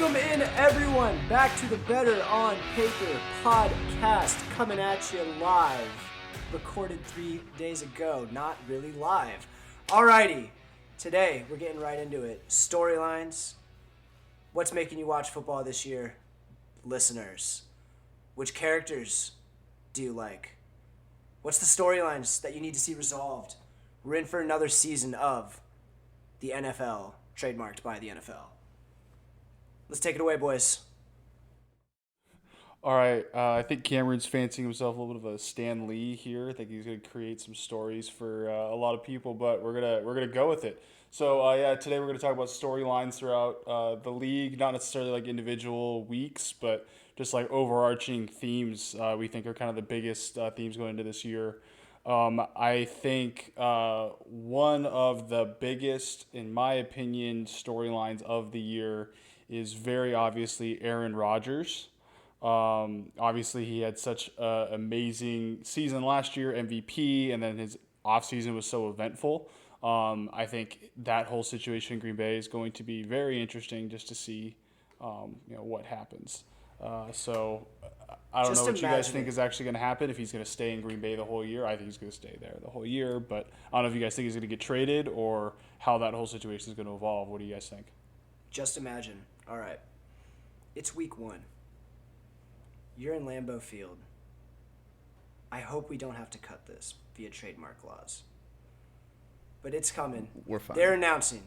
Welcome in, everyone, back to the Better on Paper podcast, coming at you live. Recorded 3 days ago, not really live. Alrighty, today we're getting right into it. Storylines. What's making you watch football this year? Listeners. Which characters do you like? What's the storylines that you need to see resolved? We're in for another season of the NFL, trademarked by the NFL. Let's take it away, boys. All right, I think Cameron's fancying himself a little bit of a Stan Lee here. I think he's going to create some stories for a lot of people, but we're gonna go with it. So today we're going to talk about storylines throughout the league, not necessarily like individual weeks, but just like overarching themes we think are kind of the biggest themes going into this year. I think one of the biggest, in my opinion, storylines of the year is very obviously Aaron Rodgers. Obviously, he had such an amazing season last year, MVP, and then his offseason was so eventful. I think that whole situation in Green Bay is going to be very interesting just to see what happens. So I don't know what you guys think is actually going to happen, if he's going to stay in Green Bay the whole year. I think he's going to stay there the whole year, but I don't know if you guys think he's going to get traded or how that whole situation is going to evolve. What do you guys think? Just imagine. All right. It's week 1. You're in Lambeau Field. I hope we don't have to cut this via trademark laws. But it's coming. We're fine. They're announcing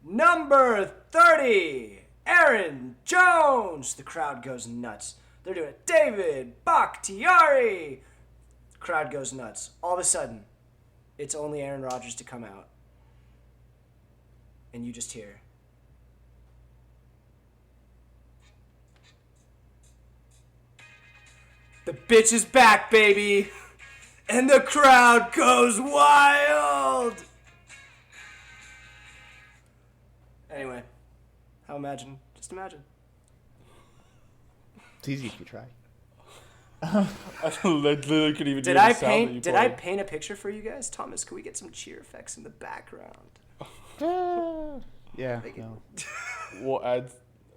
number 30, Aaron Jones. The crowd goes nuts. They're doing it. David Bakhtiari. The crowd goes nuts. All of a sudden, it's only Aaron Rodgers to come out. And you just hear, the bitch is back, baby! And the crowd goes wild! Anyway, just imagine. It's easy if you try. I literally couldn't even Did I paint a picture for you guys? Thomas, can we get some cheer effects in the background? Yeah. No.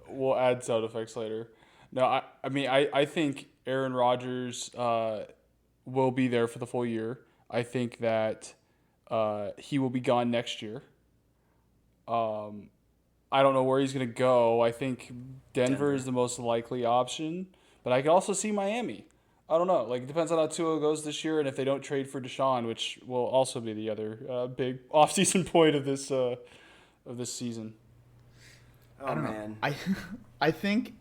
We'll add sound effects later. No, I think Aaron Rodgers will be there for the full year. I think that he will be gone next year. I don't know where he's going to go. I think Denver is the most likely option, but I could also see Miami. I don't know. Like, it depends on how Tua goes this year and if they don't trade for Deshaun, which will also be the other big offseason point of this season. Oh, I don't man. know. I think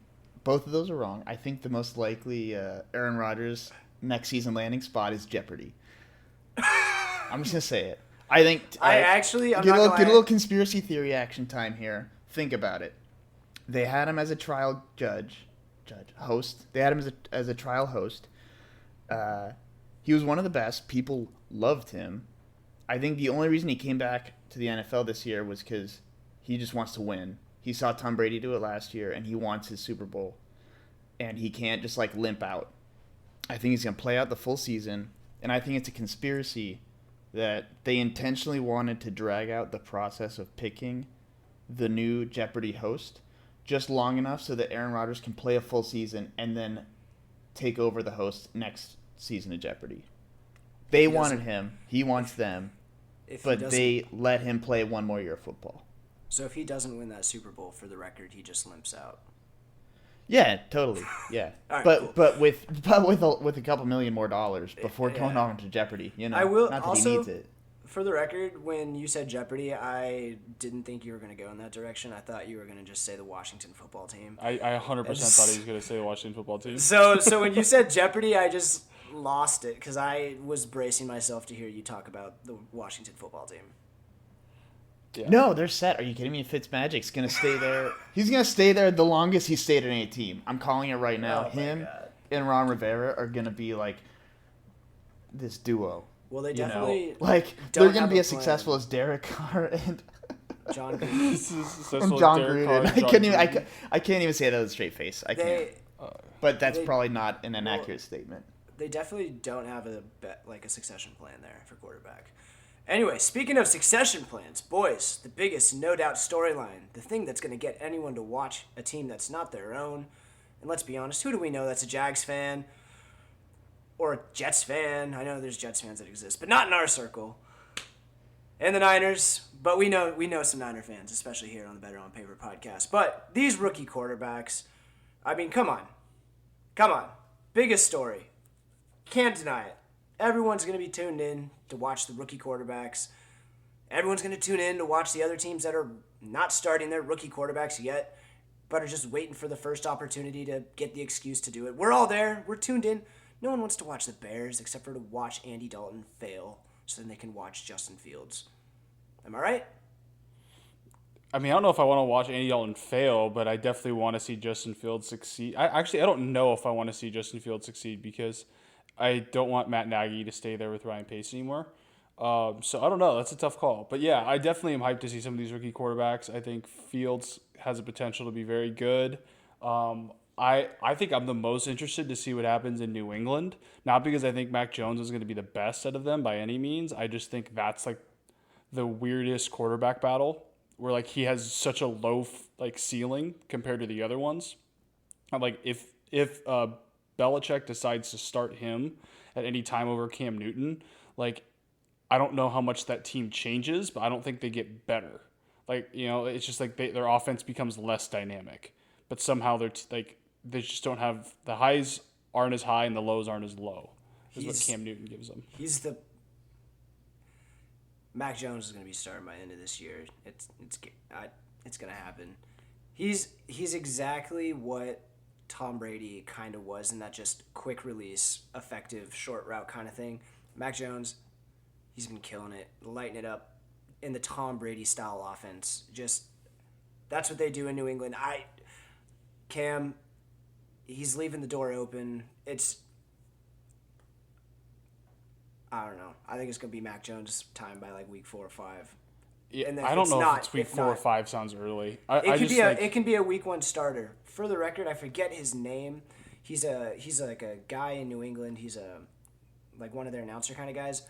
both of those are wrong. I think the most likely Aaron Rodgers next season landing spot is Jeopardy. I'm just gonna say it. I think get a little conspiracy theory action time here. Think about it. They had him as a trial host. They had him as a trial host. He was one of the best. People loved him. I think the only reason he came back to the NFL this year was because he just wants to win. He saw Tom Brady do it last year, and he wants his Super Bowl. And he can't just, limp out. I think he's going to play out the full season, and I think it's a conspiracy that they intentionally wanted to drag out the process of picking the new Jeopardy host just long enough so that Aaron Rodgers can play a full season and then take over the host next season of Jeopardy. They wanted him. He wants them. But they let him play one more year of football. So if he doesn't win that Super Bowl, for the record, he just limps out. Yeah, totally. Yeah, right, but cool. with a couple $million more before going on to Jeopardy, I will not that also, he needs it. For the record, when you said Jeopardy, I didn't think you were going to go in that direction. I thought you were going to just say the Washington football team. I 100% thought he was going to say the Washington football team. So when you said Jeopardy, I just lost it because I was bracing myself to hear you talk about the Washington football team. Yeah. No, they're set. Are you kidding me? Fitzmagic's going to stay there. He's going to stay there the longest he's stayed at any team. I'm calling it right now. Him and Ron Rivera are going to be like this duo. Well, they definitely they're going to be as successful as Derek Carr and John Gruden. John Gruden. I can't even say that with a straight face. I can't. But that's probably not an accurate statement. They definitely don't have a succession plan there for quarterback. Anyway, speaking of succession plans, boys, the biggest no doubt storyline, the thing that's going to get anyone to watch a team that's not their own. And let's be honest, who do we know that's a Jags fan or a Jets fan? I know there's Jets fans that exist, but not in our circle. And the Niners, but we know some Niner fans, especially here on the Better on Paper podcast. But these rookie quarterbacks, I mean, come on. Biggest story. Can't deny it. Everyone's going to be tuned in to watch the rookie quarterbacks. Everyone's going to tune in to watch the other teams that are not starting their rookie quarterbacks yet, but are just waiting for the first opportunity to get the excuse to do it. We're all there. We're tuned in. No one wants to watch the Bears except for to watch Andy Dalton fail so then they can watch Justin Fields. Am I right? I mean, I don't know if I want to watch Andy Dalton fail, but I definitely want to see Justin Fields succeed. I don't know if I want to see Justin Fields succeed because I don't want Matt Nagy to stay there with Ryan Pace anymore. So I don't know. That's a tough call. But yeah, I definitely am hyped to see some of these rookie quarterbacks. I think Fields has the potential to be very good. I think I'm the most interested to see what happens in New England. Not because I think Mac Jones is going to be the best out of them by any means. I just think that's like the weirdest quarterback battle where like he has such a low ceiling compared to the other ones. Like if Belichick decides to start him at any time over Cam Newton, like I don't know how much that team changes, but I don't think they get better. Like, you know, it's just like their offense becomes less dynamic, but somehow they just don't have the highs aren't as high and the lows aren't as low. Is what Cam Newton gives them. Mac Jones is going to be starting by the end of this year. It's going to happen. He's exactly what Tom Brady kind of was in that just quick release, effective short route kind of thing. Mac Jones, he's been killing it, lighting it up in the Tom Brady style offense. Just that's what they do in New England. Cam, he's leaving the door open. I don't know. I think it's going to be Mac Jones' time by like week 4 or 5. Yeah, I don't know if it's week 4 or 5 sounds early. It can be a week 1 starter. For the record, I forget his name. He's like a guy in New England. He's like one of their announcer kind of guys.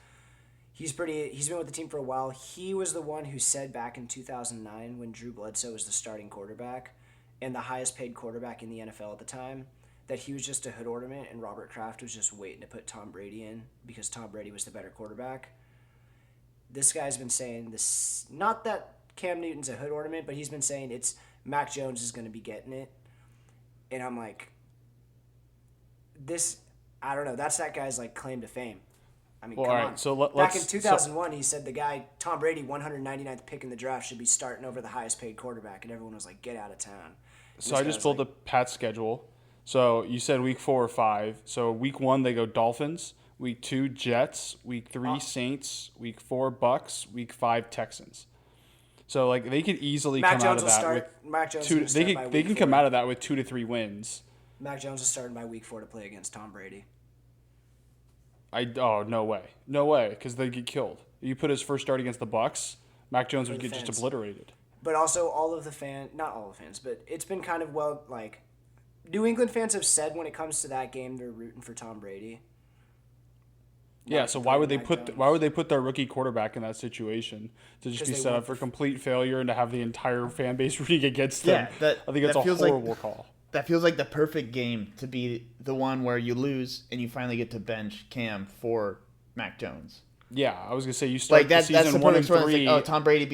He's been with the team for a while. He was the one who said back in 2009 when Drew Bledsoe was the starting quarterback and the highest paid quarterback in the NFL at the time, that he was just a hood ornament and Robert Kraft was just waiting to put Tom Brady in because Tom Brady was the better quarterback. This guy's been saying this, not that Cam Newton's a hood ornament, but he's been saying it's Mac Jones is going to be getting it. And I'm like, I don't know. That's that guy's like claim to fame. I mean, come on. So back in 2001, he said the guy, Tom Brady, 199th pick in the draft, should be starting over the highest paid quarterback. And everyone was like, get out of town. So I just pulled the Pats schedule. So you said week 4 or 5. So week 1, they go Dolphins. Week 2, Jets. Week 3, Saints. Week 4, Bucs. Week 5, Texans. So like they could easily come out of that with 2. They can come out of that with 2 to 3 wins. Mac Jones is starting by week 4 to play against Tom Brady. No way, because they get killed. You put his first start against the Bucs, Mac Jones would get just obliterated. But also not all the fans, but it's been kind of New England fans have said when it comes to that game they're rooting for Tom Brady. Yeah, so why would they put their rookie quarterback in that situation to just be set up for complete failure and to have the entire fan base rooting against them? Yeah, I think it's a horrible call. That feels like the perfect game to be the one where you lose and you finally get to bench Cam for Mac Jones. Yeah, I was gonna say you start the season that's the 1 and 3. Like, Tom Brady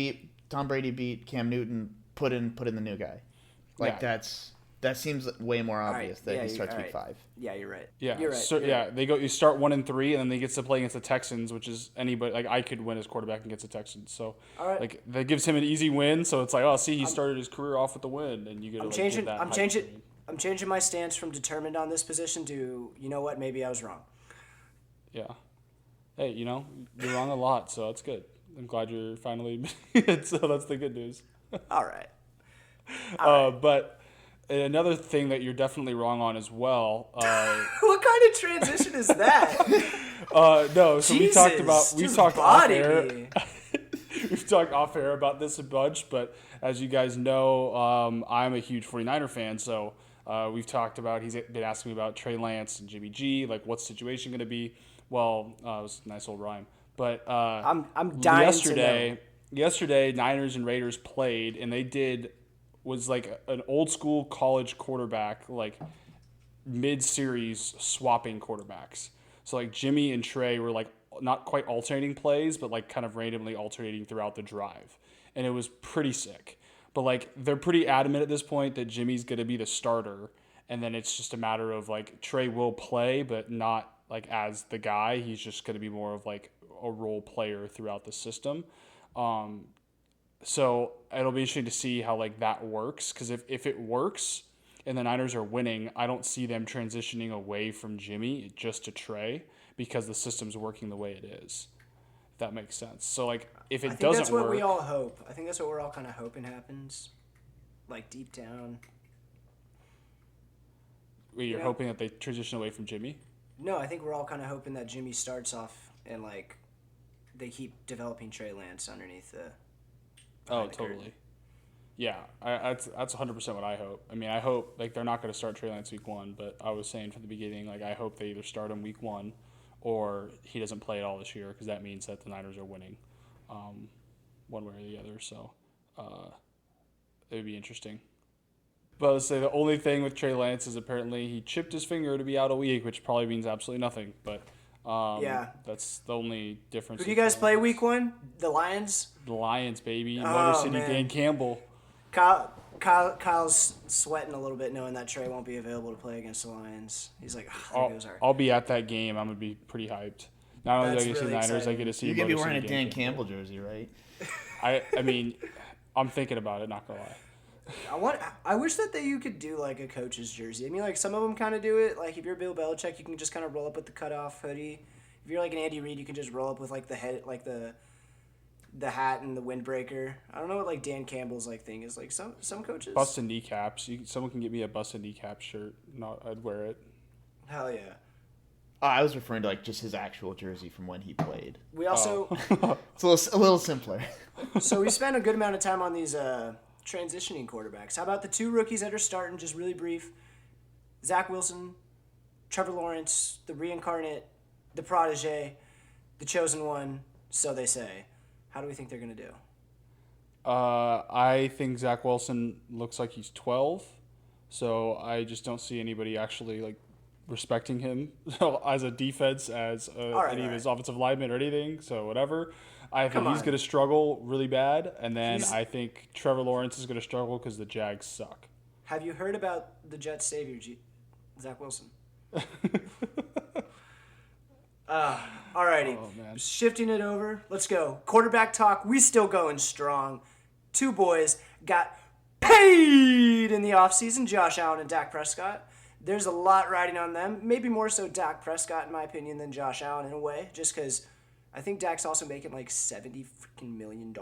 beat Cam Newton. Put in the new guy. That seems way more obvious that he starts week 5. Yeah, you're right. Yeah, you're right. So you start 1 and 3, and then they get to play against the Texans, which is anybody. Like I could win as quarterback against the Texans, so like that gives him an easy win. So it's like, he started his career off with the win, and you get. I'm changing my stance from determined on this position to, you know what, maybe I was wrong. Yeah. Hey, you're wrong a lot, so that's good. I'm glad you're finally. So that's the good news. All right. But. Another thing that you're definitely wrong on as well. What kind of transition is that? No, so Jesus, we've talked off air. We've talked off air about this a bunch, but as you guys know, I'm a huge 49er fan, so we've talked about, he's been asking me about Trey Lance and Jimmy G, like what's the situation going to be? Well, it was a nice old rhyme. But I'm dying yesterday, Niners and Raiders played, and was like an old school college quarterback, like mid-series swapping quarterbacks. So like Jimmy and Trey were like not quite alternating plays, but like kind of randomly alternating throughout the drive. And it was pretty sick. But like they're pretty adamant at this point that Jimmy's going to be the starter. And then it's just a matter of like Trey will play, but not like as the guy. He's just going to be more of like a role player throughout the system. So it'll be interesting to see how like that works. Because if it works and the Niners are winning, I don't see them transitioning away from Jimmy just to Trey because the system's working the way it is. If that makes sense. So like if it doesn't work, that's what we all hope. I think that's what we're all kind of hoping happens, like deep down. You're hoping that they transition away from Jimmy? No, I think we're all kind of hoping that Jimmy starts off and like they keep developing Trey Lance underneath the. Oh, totally. Curtain. Yeah, that's 100% what I hope. I mean, I hope like they're not going to start Trey Lance week 1, but I was saying from the beginning, like I hope they either start him week 1 or he doesn't play at all this year because that means that the Niners are winning, one way or the other. So it would be interesting. But let's say the only thing with Trey Lance is apparently he chipped his finger to be out a week, which probably means absolutely nothing. But that's the only difference. Who do you guys play week 1? The Lions? The Lions, baby. Motor City, man. Dan Campbell. Kyle's sweating a little bit knowing that Trey won't be available to play against the Lions. He's like, I'll be at that game. I'm going to be pretty hyped. Not only do I get to see the Niners, I get to see You're Motor going to be wearing City a Dan Campbell jersey, right? I mean, I'm thinking about it, not going to lie. I wish that you could do like a coach's jersey. I mean, like some of them kind of do it. Like if you're Bill Belichick, you can just kind of roll up with the cutoff hoodie. If you're like an Andy Reid, you can just roll up with like the head, like the hat and the windbreaker. I don't know what like Dan Campbell's like thing is. Like some coaches. Busted kneecaps. Someone can get me a busted kneecap shirt. I'd wear it. Hell yeah. I was referring to like just his actual jersey from when he played. We also it's a little simpler. So we spent a good amount of time on these transitioning quarterbacks. How about the 2 rookies that are starting? Just really brief. Zach Wilson, Trevor Lawrence, the reincarnate, the protege, the chosen one. So they say. How do we think they're gonna do? I think Zach Wilson looks like he's 12, so I just don't see anybody actually like respecting him as a defense, as any of his offensive linemen or anything. So whatever. I think he's going to struggle really bad, and then I think Trevor Lawrence is going to struggle because the Jags suck. Have you heard about the Jets' savior, Zach Wilson? Alrighty. Oh, man. Shifting it over. Let's go. Quarterback talk. We still going strong. 2 boys got paid in the offseason, Josh Allen and Dak Prescott. There's a lot riding on them. Maybe more so Dak Prescott, in my opinion, than Josh Allen in a way, just because I think Dak's also making like $70 million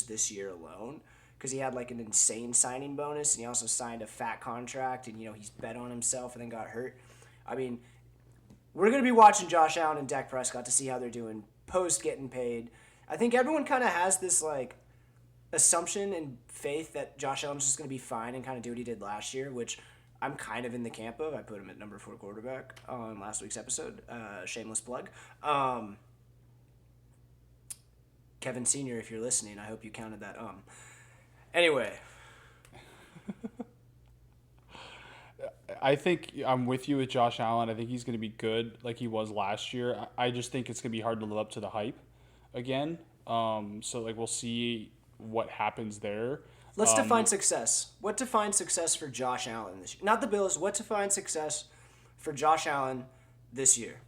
this year alone because he had like an insane signing bonus and he also signed a fat contract and, he's bet on himself and then got hurt. I mean, we're going to be watching Josh Allen and Dak Prescott to see how they're doing post getting paid. I think everyone kind of has this like assumption and faith that Josh Allen's just going to be fine and kind of do what he did last year, which I'm kind of in the camp of. I put him at number 4 quarterback on last week's episode. Shameless plug. Kevin Sr., if you're listening, I hope you counted that. Anyway. I think I'm with you with Josh Allen. I think he's going to be good like he was last year. I just think it's going to be hard to live up to the hype again. So, like, we'll see what happens there. Let's define success. What defines success for Josh Allen this year? Not the Bills. What defines success for Josh Allen this year?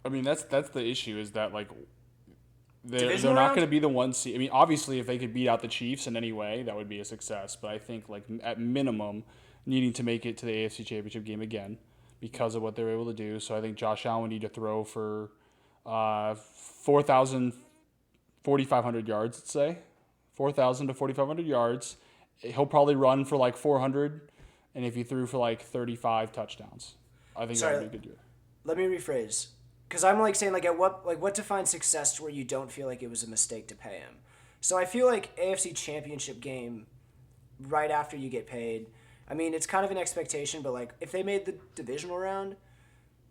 I mean, that's the issue is that, like, they're not going to be the one seed. I mean, obviously, if they could beat out the Chiefs in any way, that would be a success. But I think, like, at minimum, needing to make it to the AFC Championship game again because of what they were able to do. So I think Josh Allen would need to throw for 4,500 yards, let's say. 4,000 to 4,500 yards. He'll probably run for, like, 400. And if he threw for, like, 35 touchdowns, I think that would be a good year. Let me rephrase. Because I'm like saying what defines success to where you don't feel like it was a mistake to pay him. So I feel like AFC Championship game right after you get paid. I mean, it's kind of an expectation, but like if they made the divisional round,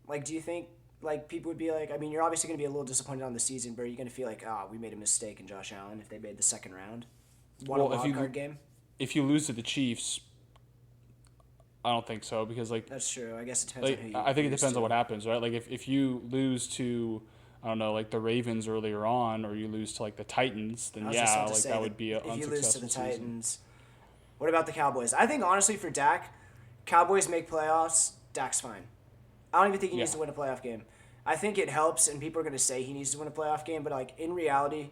like do you think like people would be like, I mean, you're obviously going to be a little disappointed on the season, but are you going to feel like, we made a mistake in Josh Allen if they made the second round? Won a wild card game? If you lose to the Chiefs, I don't think so because like that's true. I guess it depends on who you I think it depends to. on what happens, right? Like if you lose to I don't know, like the Ravens earlier on, or you lose to like the Titans, then that would be an unsuccessful season. If you lose to the Titans, what about the Cowboys? I think honestly for Dak, Cowboys make playoffs, Dak's fine. I don't even think he needs to win a playoff game. I think it helps, and people are going to say he needs to win a playoff game, but like in reality,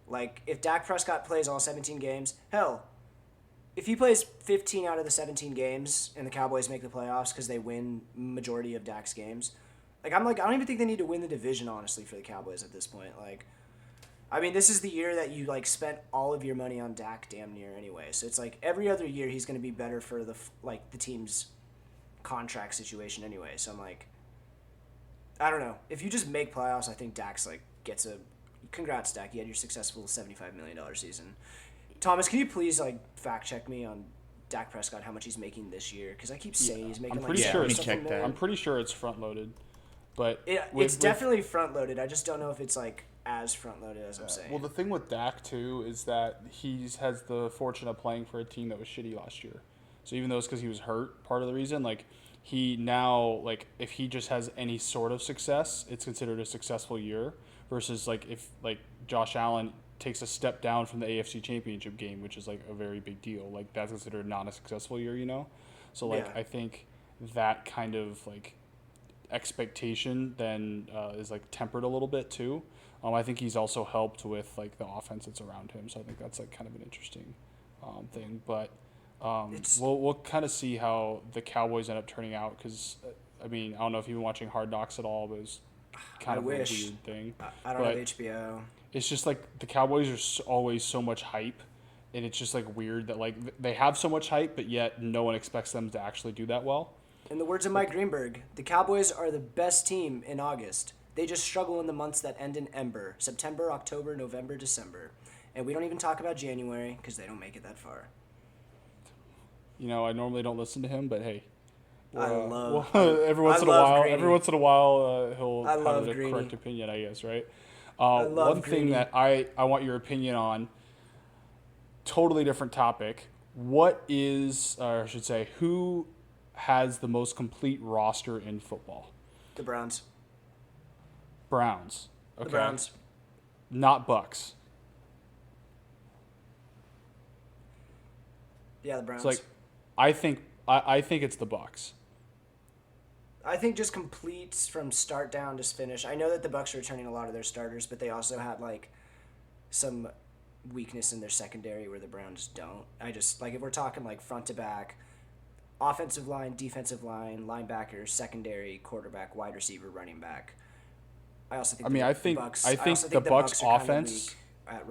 like if Dak Prescott plays all 17 games, hell, if he plays 15 out of the 17 games and the Cowboys make the playoffs because they win majority of Dak's games, I don't even think they need to win the division, honestly, for the Cowboys at this point. Like, I mean, this is the year that you like spent all of your money on Dak damn near anyway. So it's like every other year he's going to be better for the team's contract situation anyway. So I'm like, I don't know. If you just make playoffs, I think Dak's like gets a congrats, Dak. You had your successful $75 million season. Thomas, can you please like fact check me on Dak Prescott how much he's making this year? Because I keep saying he's making I'm pretty sure it's front loaded, but it's definitely front loaded. I just don't know if it's like as front loaded as I'm saying. Well, the thing with Dak too is that he has the fortune of playing for a team that was shitty last year. So even though it's because he was hurt, part of the reason, like he now like if he just has any sort of success, it's considered a successful year. Versus like if like Josh Allen takes a step down from the AFC Championship game, which is like a very big deal. Like that's considered not a successful year, you know? So like I think that kind of like expectation then is like tempered a little bit too. I think he's also helped with like the offense that's around him. So I think that's like kind of an interesting thing. But we'll kind of see how the Cowboys end up turning out because I mean I don't know if you've been watching Hard Knocks at all, but it was kind of a weird thing. I don't have HBO. It's just like the Cowboys are always so much hype, and it's just like weird that like they have so much hype, but yet no one expects them to actually do that well. In the words of Mike Greenberg, the Cowboys are the best team in August. They just struggle in the months that end in Ember: September, October, November, December. And we don't even talk about January because they don't make it that far. You know, I normally don't listen to him, but hey. Every once in a while, he'll have a correct opinion, I guess, right? One thing that I want your opinion on, totally different topic. What is, or I should say, who has the most complete roster in football? The Browns. Browns. Okay. The Browns. Not Bucs. Yeah, the Browns. It's like, I think it's the Bucs. I think just completes from start down to finish. I know that the Bucs are returning a lot of their starters, but they also had like some weakness in their secondary where the Browns don't. I just like if we're talking like front to back, offensive line, defensive line, linebackers, secondary, quarterback, wide receiver, running back. I also think. I think the Bucs offense.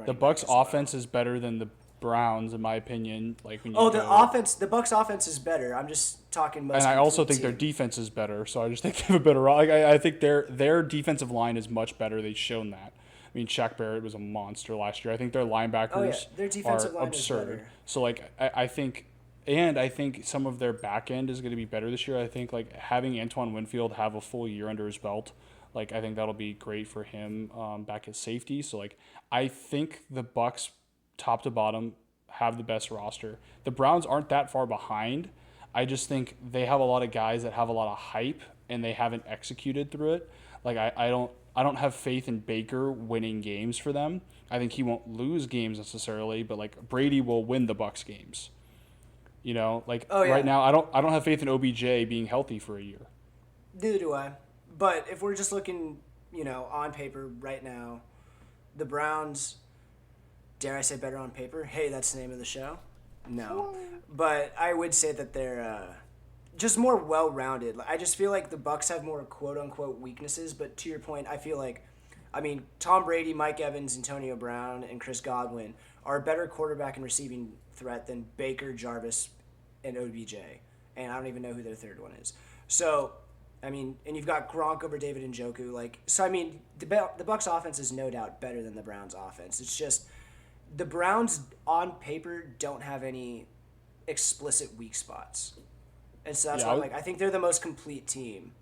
The Bucs offense is better than the Browns, in my opinion. Like when you the Bucs offense is better. I'm just talking most. And I also think their defense is better, so I just think they have a better. Like I think their defensive line is much better. They've shown that. I mean, Shaq Barrett was a monster last year. I think their linebackers their defensive line absurd. Is better. So like I think some of their back end is going to be better this year. I think like having Antoine Winfield have a full year under his belt, like I think that'll be great for him back at safety. So like I think the Bucs, top to bottom, have the best roster. The Browns aren't that far behind. I just think they have a lot of guys that have a lot of hype and they haven't executed through it. Like I don't have faith in Baker winning games for them. I think he won't lose games necessarily, but like Brady will win the Bucs games. You know, like right now I don't have faith in OBJ being healthy for a year. Neither do I. But if we're just looking, on paper right now, the Browns, dare I say better on paper? Hey, that's the name of the show. No. But I would say that they're just more well-rounded. I just feel like the Bucs have more quote-unquote weaknesses, but to your point, I feel like, Tom Brady, Mike Evans, Antonio Brown, and Chris Godwin are a better quarterback and receiving threat than Baker, Jarvis, and OBJ. And I don't even know who their third one is. So, and you've got Gronk over David Njoku. The Bucs offense is no doubt better than the Browns offense. It's just the Browns on paper don't have any explicit weak spots. And so that's why I think they're the most complete team.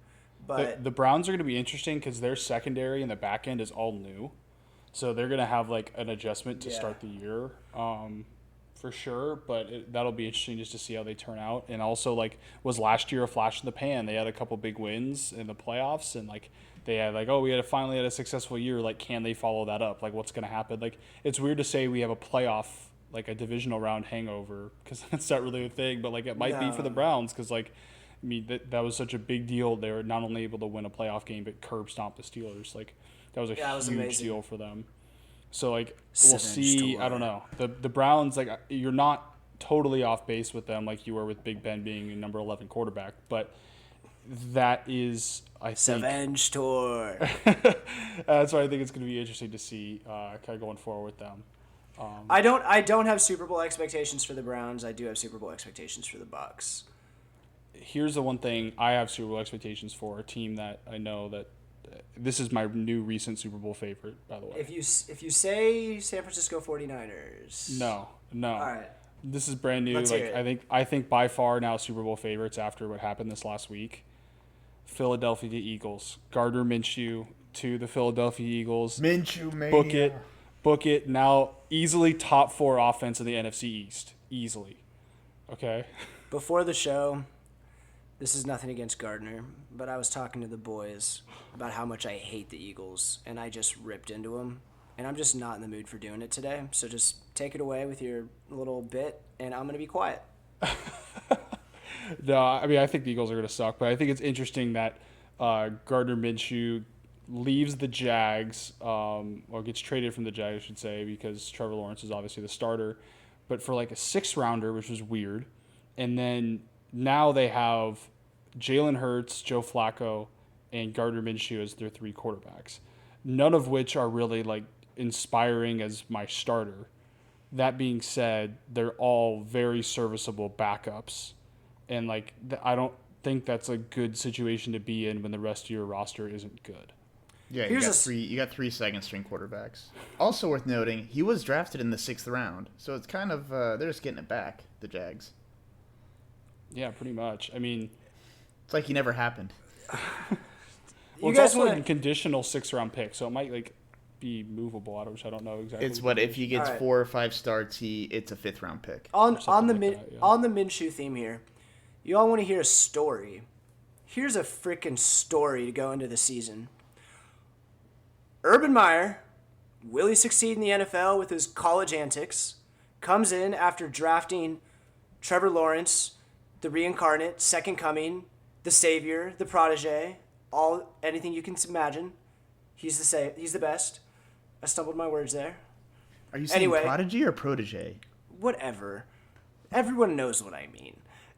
But the Browns are going to be interesting because their secondary and the back end is all new. So they're going to have like an adjustment to start the year for sure. But that'll be interesting just to see how they turn out. And also, like, was last year a flash in the pan? They had a couple big wins in the playoffs and, like, they had like, oh, we finally had a successful year. Like, can they follow that up? Like, what's going to happen? Like, it's weird to say we have a playoff, like a divisional round hangover because that's not really a thing. But, like, it might be for the Browns because, like, I mean, that was such a big deal. They were not only able to win a playoff game, but curb stomp the Steelers. Like, that was a huge deal for them. So, like, we'll see. I don't know. The Browns, like, you're not totally off base with them like you were with Big Ben being a number 11 quarterback. But that is, I think... Revenge tour. That's why I think it's going to be interesting to see kind of going forward with them. I don't have Super Bowl expectations for the Browns. I do have Super Bowl expectations for the Bucs. Here's the one thing I have Super Bowl expectations for, a team that I know that this is my new recent Super Bowl favorite, by the way. If you say San Francisco 49ers. No. All right. This is brand new. Let's hear it. I think by far now Super Bowl favorites after what happened this last week. Philadelphia Eagles. Gardner Minshew to the Philadelphia Eagles. Minshew Mania. Book it. Now easily top 4 offense in the NFC East. Easily. Okay? Before the show, this is nothing against Gardner, but I was talking to the boys about how much I hate the Eagles, and I just ripped into them. And I'm just not in the mood for doing it today. So just take it away with your little bit, and I'm going to be quiet. No, I mean, I think the Eagles are going to suck, but I think it's interesting that Gardner Minshew leaves the Jags, or gets traded from the Jags, I should say, because Trevor Lawrence is obviously the starter, but for like a 6th-rounder, which was weird. And then now they have Jalen Hurts, Joe Flacco, and Gardner Minshew as their 3 quarterbacks, none of which are really like inspiring as my starter. That being said, they're all very serviceable backups. And like I don't think that's a good situation to be in when the rest of your roster isn't good. Yeah, you got 3 second-string quarterbacks. Also worth noting, he was drafted in the 6th round, so it's kind of they're just getting it back, the Jags. Yeah, pretty much. I mean, it's like he never happened. Well, it's also a conditional 6th-round pick, so it might like be movable, which I don't know exactly. It's what if he gets 4 or 5 starts, it's a 5th-round pick. On the Minshew theme here, you all want to hear a story. Here's a freaking story to go into the season. Urban Meyer, will he succeed in the NFL with his college antics? Comes in after drafting Trevor Lawrence, the reincarnate, second coming, the savior, the protege, anything you can imagine. He's the best. I stumbled my words there. Are you saying prodigy or protege? Whatever. Everyone knows what I mean.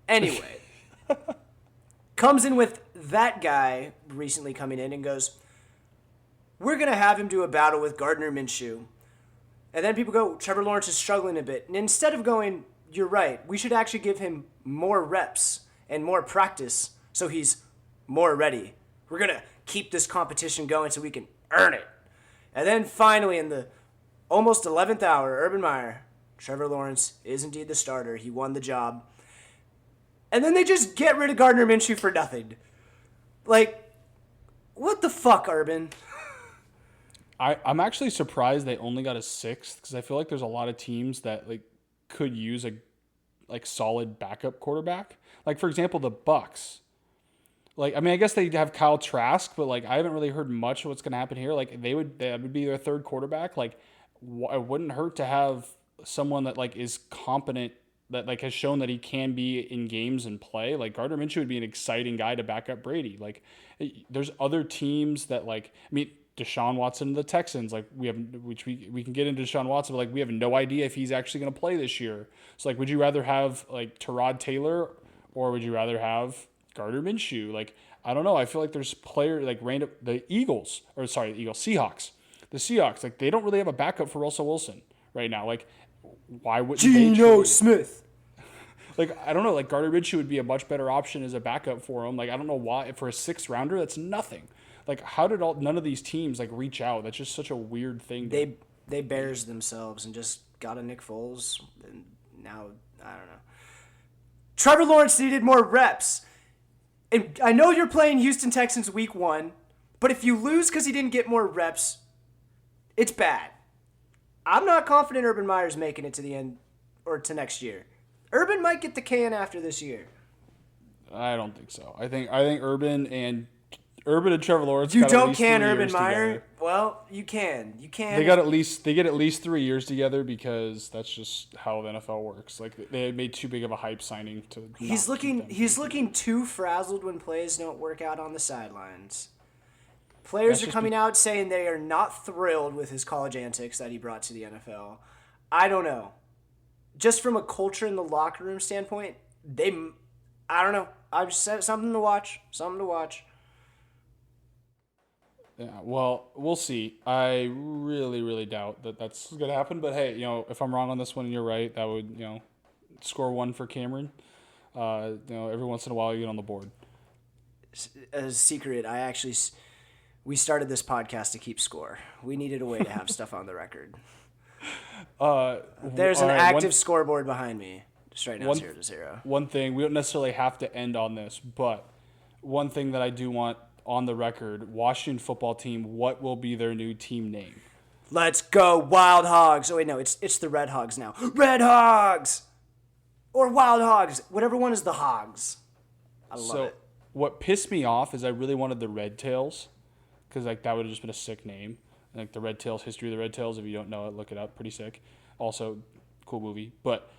Anyway, comes in with that guy recently coming in and goes, we're going to have him do a battle with Gardner Minshew. And then people go, Trevor Lawrence is struggling a bit. And instead of going, you're right, we should actually give him more reps and more practice so he's more ready. We're going to keep this competition going so we can earn it. And then finally, in the almost 11th hour, Urban Meyer, Trevor Lawrence is indeed the starter. He won the job. And then they just get rid of Gardner Minshew for nothing. Like, what the fuck, Urban? I'm actually surprised they only got a 6th because I feel like there's a lot of teams that like could use a like solid backup quarterback. Like, for example, the Bucs. Like, I mean, I guess they have Kyle Trask, but like I haven't really heard much of what's going to happen here. Like, that would be their 3rd quarterback. Like, it wouldn't hurt to have someone that like is competent, that like has shown that he can be in games and play. Like, Gardner Minshew would be an exciting guy to back up Brady. Like, there's other teams that like, I mean, Deshaun Watson and the Texans, like we can get into Deshaun Watson, but like we have no idea if he's actually going to play this year. So like, would you rather have like Tyrod Taylor or would you rather have Gardner Minshew? Like, I don't know. I feel like there's players like Seahawks. The Seahawks, like they don't really have a backup for Russell Wilson right now. Like, why wouldn't Geno Smith? Like, I don't know. Like, Gardner Minshew would be a much better option as a backup for him. Like, I don't know why. For a 6th-rounder, that's nothing. Like, how did none of these teams like reach out? That's just such a weird thing. They bears themselves and just got a Nick Foles, and now I don't know. Trevor Lawrence needed more reps. And I know you're playing Houston Texans week 1, but if you lose because he didn't get more reps, it's bad. I'm not confident Urban Meyer's making it to the end or to next year. Urban might get the can after this year. I don't think so. I think Urban and Trevor Lawrence. You got don't at least can 3 Urban years Meyer. Together. Well, you can. You can. They get at least 3 years together because that's just how the NFL works. Like they made too big of a hype signing to. He's looking too frazzled when plays don't work out on the sidelines. Players are coming out saying they are not thrilled with his college antics that he brought to the NFL. I don't know. Just from a culture in the locker room standpoint, I don't know. I've just said something to watch. Something to watch. Yeah, well, we'll see. I really, really doubt that that's going to happen. But hey, if I'm wrong on this one and you're right, that would, score 1 for Cameron. Every once in a while you get on the board. As a secret, we started this podcast to keep score. We needed a way to have stuff on the record. There's an active scoreboard behind me. Just right now, 0-0. One thing, we don't necessarily have to end on this, but one thing that I do want on the record, Washington football team, what will be their new team name? Let's go Wild Hogs. Oh, wait, no, it's the Red Hogs now. Red Hogs! Or Wild Hogs. Whatever one is the Hogs. I love it. What pissed me off is I really wanted the Red Tails, because that would have just been a sick name. The Red Tails, history of the Red Tails, if you don't know it, look it up. Pretty sick. Also, cool movie. But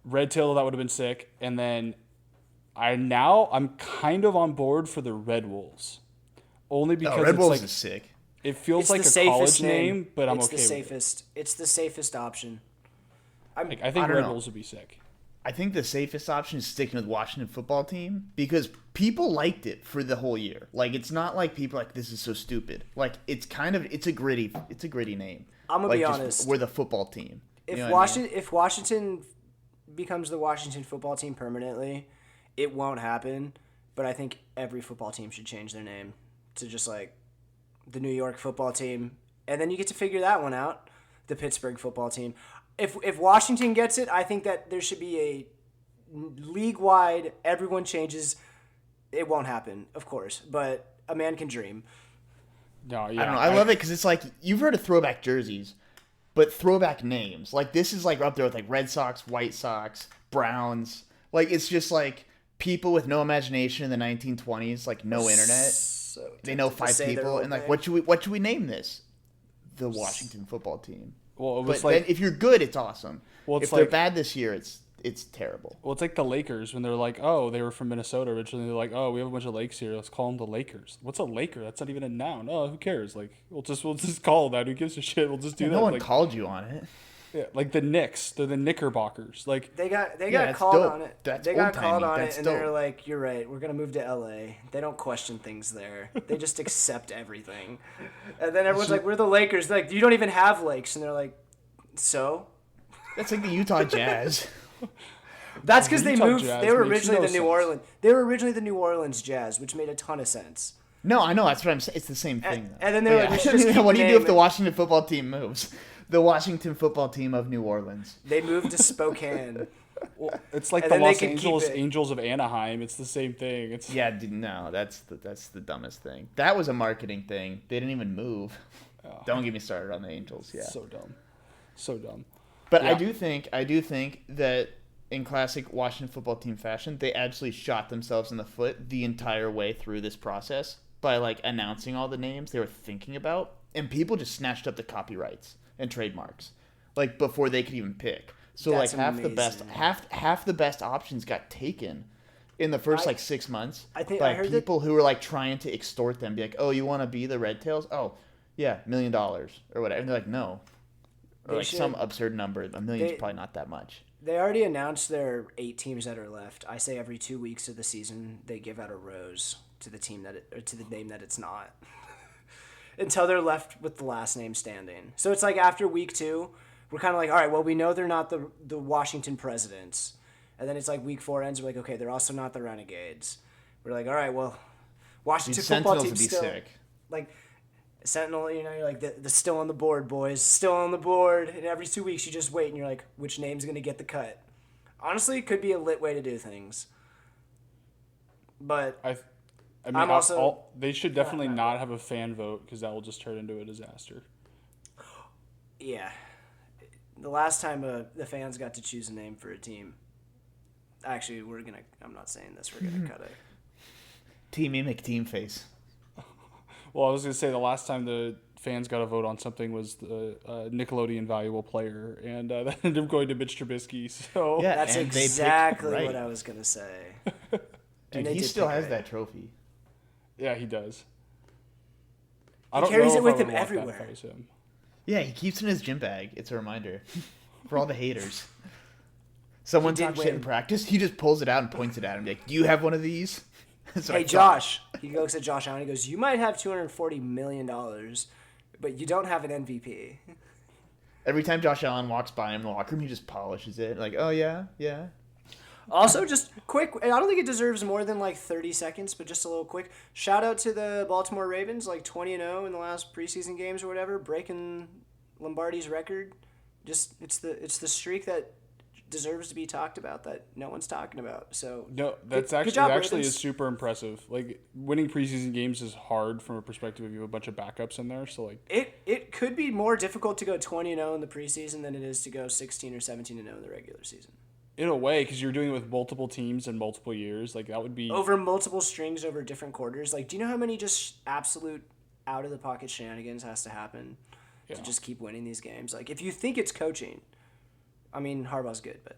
Red Tail, that would have been sick. And then I'm kind of on board for the Red Wolves. Only because Red Wolves is sick. It feels like a college name, but I'm okay with it. It's the safest option. I think Red Wolves would be sick. I think the safest option is sticking with Washington football team because people liked it for the whole year. It's not like people this is so stupid. It's a gritty name. I'm gonna be honest. We're the football team. If Washington becomes the Washington football team permanently, it won't happen. But I think every football team should change their name to just the New York football team, and then you get to figure that one out. The Pittsburgh football team. If Washington gets it, I think that there should be a league-wide, everyone changes. It won't happen, of course, but a man can dream. No, yeah, I don't know. I love it because it's you've heard of throwback jerseys, but throwback names. This is up there with Red Sox, White Sox, Browns. It's just people with no imagination in the 1920s, no internet. So they know 5 people, and what should we name this? The Washington football team. Well, it was then if you're good, it's awesome. Well, if they're bad this year, it's terrible. Well, it's like the Lakers when they're they were from Minnesota originally. They're oh, we have a bunch of lakes here. Let's call them the Lakers. What's a Laker? That's not even a noun. Oh, who cares? We'll just call them that. Who gives a shit? We'll just do that. No one called you on it. Yeah, the Knicks. They're the Knickerbockers. They got called on it. They got called on it, and they're you're right. We're gonna move to LA. They don't question things there. They just accept everything. And then everyone's we're the Lakers. You don't even have lakes, and they're so. That's the Utah Jazz. That's because they moved. They were originally the New Orleans. They were originally the New Orleans Jazz, which made a ton of sense. No, I know. That's what I'm saying. It's the same thing. And then they're what do you do if the Washington football team moves? The Washington football team of New Orleans. They moved to Spokane. Well, it's the Los Angeles Angels of Anaheim. It's the same thing. No, that's the dumbest thing. That was a marketing thing. They didn't even move. Oh. Don't get me started on the Angels. Yeah, so dumb. But yeah. I do think that in classic Washington football team fashion, they actually shot themselves in the foot the entire way through this process by announcing all the names they were thinking about, and people just snatched up the copyrights and trademarks before they could even pick. So That's half amazing. the best options got taken in the first 6 months I heard people who were trying to extort them, be oh, you want to be the Red Tails? Oh, yeah, $1 million or whatever. And they're no. Or some absurd number. $1 million is probably not that much. They already announced their 8 teams that are left. I say every 2 weeks of the season they give out a rose to the team to the name that it's not. Until they're left with the last name standing. So it's after week 2, we're kind of all right, well, we know they're not the Washington Presidents. And then it's week 4 ends, we're okay, they're also not the Renegades. We're all right, well, Washington football team still. Sick. Sentinel, you're the still on the board, boys. Still on the board. And every 2 weeks you just wait and you're which name's going to get the cut? Honestly, it could be a lit way to do things. But I mean, they should definitely not have a fan vote because that will just turn into a disaster. Yeah. The last time the fans got to choose a name for a team. Actually, I'm not saying this. We're going to cut it. Teamy McTeam face. Well, I was going to say the last time the fans got a vote on something was the Nickelodeon Valuable Player, and that ended up going to Mitch Trubisky. So yeah, that's exactly what I was going to say. Dude, he still has that trophy. Yeah, he does. He carries it with him everywhere. Yeah, he keeps it in his gym bag. It's a reminder for all the haters. Someone talks shit in practice, he just pulls it out and points it at him. Like, do you have one of these? Hey, Josh. He looks at Josh Allen. He goes, "You might have $240 million, but you don't have an MVP." Every time Josh Allen walks by him in the locker room, he just polishes it. Like, oh, yeah. Also, just quick, I don't think it deserves more than like 30 seconds, but just a little quick shout out to the Baltimore Ravens, like 20-0 in the last preseason games or whatever, breaking Lombardi's record. Just it's the streak that deserves to be talked about that no one's talking about. So no, that's actually is super impressive. Like, winning preseason games is hard from a perspective of you have a bunch of backups in there. So like it cocould be more difficult to go 20-0 in the preseason than it is to go 16 or 17-0 in the regular season. In a way, because you're doing it with multiple teams in multiple years, like that would be over multiple strings over different quarters. Like, do you know how many just absolute out of the pocket shenanigans has to happen to just keep winning these games? Like, if you think it's coaching, I mean, Harbaugh's good, but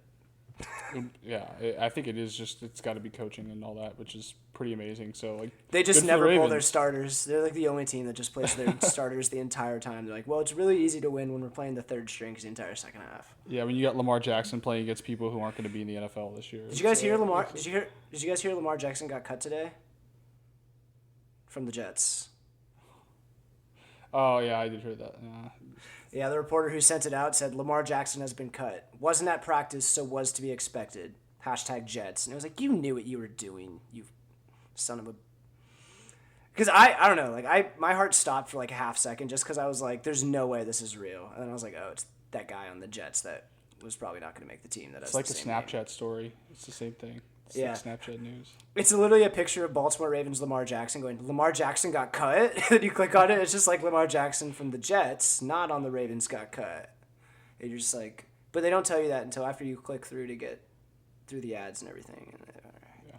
yeah, I think it is just it's got to be coaching and all that, which is pretty amazing. So like they just never pull their starters. They're like the only team that just plays their starters the entire time. They're like, well, it's really easy to win when we're playing the third strings the entire second half. Yeah, when you got Lamar Jackson playing against people who aren't going to be in the NFL this year. Did you guys hear Lamar? Did you guys hear Lamar Jackson got cut today from the Jets? Oh yeah, I did hear that. Yeah, the reporter who sent it out said Lamar Jackson has been cut. Wasn't at practice, so was to be expected. #Jets. And it was like, you knew what you were doing, you son of a... Because I don't know, like my heart stopped for like a half second just because I was like, there's no way this is real. And then I was like, oh, it's that guy on the Jets that was probably not going to make the team. It's like a Snapchat story. It's the same thing. It's like Snapchat news. It's literally a picture of Baltimore Ravens Lamar Jackson going, Lamar Jackson got cut? And you click on it, it's just like Lamar Jackson from the Jets, not on the Ravens, got cut. And you're just like... But they don't tell you that until after you click through to get through the ads and everything. Yeah.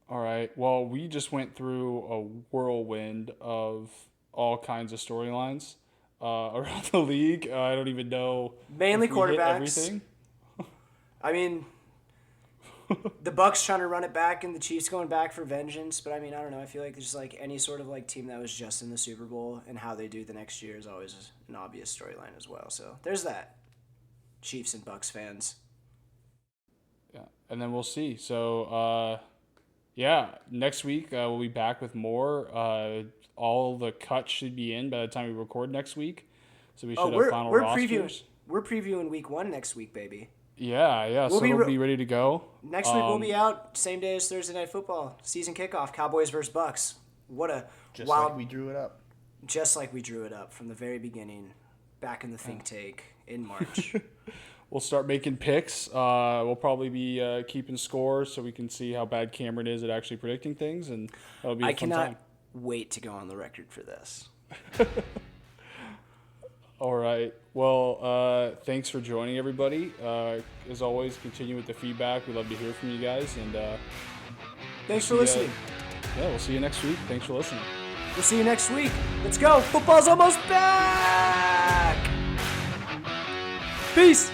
All right. Well, we just went through a whirlwind of all kinds of storylines around the league. I don't even know. Mainly quarterbacks. Everything. I mean... The Bucs trying to run it back and the Chiefs going back for vengeance, but I mean, I don't know. I feel like there's like any sort of like team that was just in the Super Bowl and how they do the next year is always an obvious storyline as well. So there's that. Chiefs and Bucs fans. Yeah, and then we'll see. So, next week we'll be back with more. All the cuts should be in by the time we record next week, so we should have final rosters. We're previewing Week 1 next week, baby. Yeah. So we'll be ready to go. Next week we'll be out same day as Thursday Night Football. Season kickoff, Cowboys versus Bucs. What a Just wild... like we drew it up. Just like we drew it up from the very beginning, back in the think tank in March. We'll start making picks. We'll probably be keeping score so we can see how bad Cameron is at actually predicting things, and that'll be a fun time. I cannot wait to go on the record for this. All right. Well, thanks for joining, everybody. As always, continue with the feedback. We love to hear from you guys. And thanks for listening. We'll see you next week. Thanks for listening. We'll see you next week. Let's go. Football's almost back. Peace.